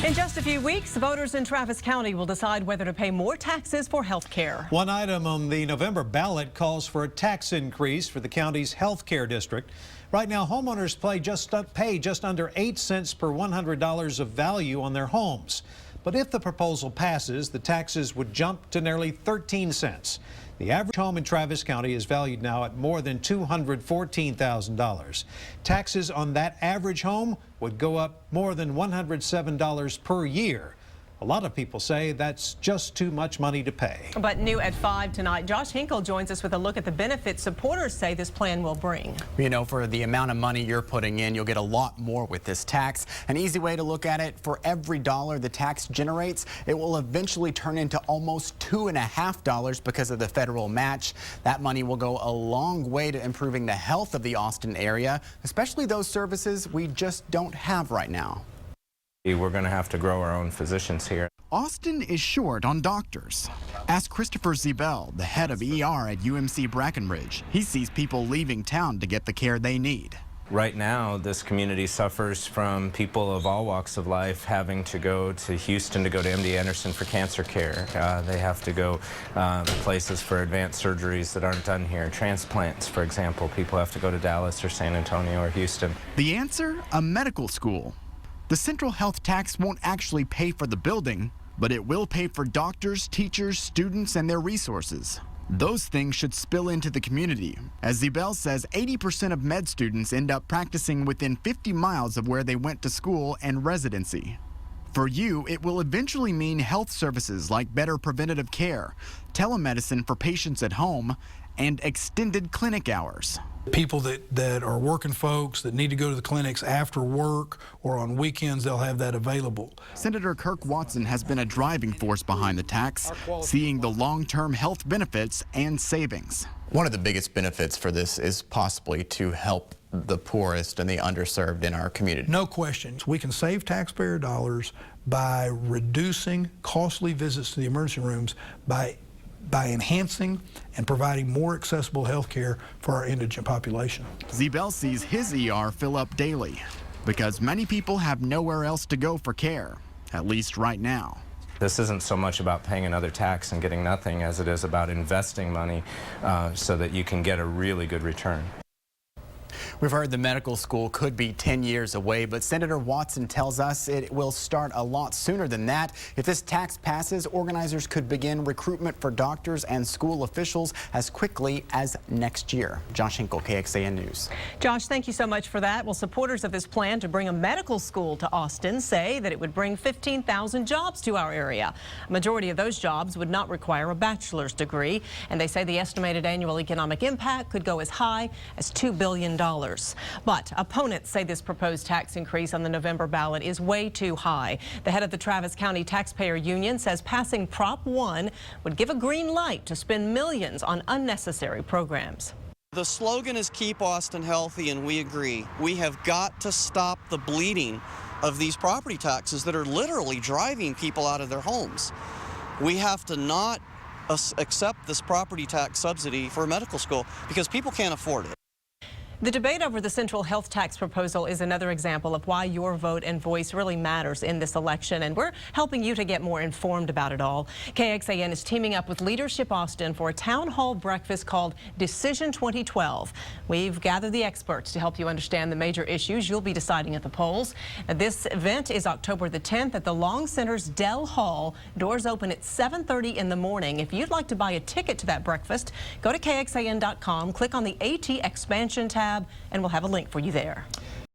In just a few weeks, voters in Travis County will decide whether to pay more taxes for health care. One item on the November ballot calls for a tax increase for the county's health care district. Right now, homeowners pay just under 8 cents per $100 of value on their homes. But if the proposal passes, the taxes would jump to nearly 13 cents. The average home in Travis County is valued now at more than $214,000. Taxes on that average home would go up more than $107 per year. A lot of people say that's just too much money to pay. But new at 5 tonight, Josh Hinkle joins us with a look at the benefits supporters say this plan will bring. You know, for the amount of money you're putting in, you'll get a lot more with this tax. An easy way to look at it, for every dollar the tax generates, it will eventually turn into almost $2.50 because of the federal match. That money will go a long way to improving the health of the Austin area, especially those services we just don't have right now. We're going to have to grow our own physicians here. Austin is short on doctors. Ask Christopher Zebel, the head of ER at UMC Brackenridge. He sees people leaving town to get the care they need. Right now, this community suffers from people of all walks of life having to go to Houston to go to MD Anderson for cancer care. They have to go places for advanced surgeries that aren't done here. Transplants, for example. People have to go to Dallas or San Antonio or Houston. The answer? A medical school. The central health tax won't actually pay for the building, but it will pay for doctors, teachers, students, and their resources. Those things should spill into the community. As Zebel says, 80% of med students end up practicing within 50 miles of where they went to school and residency. For you, it will eventually mean health services like better preventative care, telemedicine for patients at home, and extended clinic hours. People that are working folks that need to go to the clinics after work or on weekends, they'll have that available. Senator Kirk Watson has been a driving force behind the tax, seeing the long-term health benefits and savings. One of the biggest benefits for this is possibly to help the poorest and the underserved in our community. No questions. We can save taxpayer dollars by reducing costly visits to the emergency rooms by enhancing and providing more accessible health care for our indigent population. Zebel sees his ER fill up daily because many people have nowhere else to go for care, at least right now. This isn't so much about paying another tax and getting nothing as it is about investing money so that you can get a really good return. We've heard the medical school could be 10 years away, but Senator Watson tells us it will start a lot sooner than that. If this tax passes, organizers could begin recruitment for doctors and school officials as quickly as next year. Josh Hinkle, KXAN News. Josh, thank you so much for that. Well, supporters of this plan to bring a medical school to Austin say that it would bring 15,000 jobs to our area. A majority of those jobs would not require a bachelor's degree, and they say the estimated annual economic impact could go as high as $2 billion. But opponents say this proposed tax increase on the November ballot is way too high. The head of the Travis County Taxpayer Union says passing Prop 1 would give a green light to spend millions on unnecessary programs. The slogan is keep Austin healthy, and we agree. We have got to stop the bleeding of these property taxes that are literally driving people out of their homes. We have to not accept this property tax subsidy for a medical school because people can't afford it. The debate over the central health tax proposal is another example of why your vote and voice really matters in this election, and we're helping you to get more informed about it all. KXAN is teaming up with Leadership Austin for a town hall breakfast called Decision 2012. We've gathered the experts to help you understand the major issues you'll be deciding at the polls. This event is October the 10th at the Long Center's Dell Hall. Doors open at 7:30 in the morning. If you'd like to buy a ticket to that breakfast, go to KXAN.com, click on the AT Expansion tab, and we'll have a link for you there.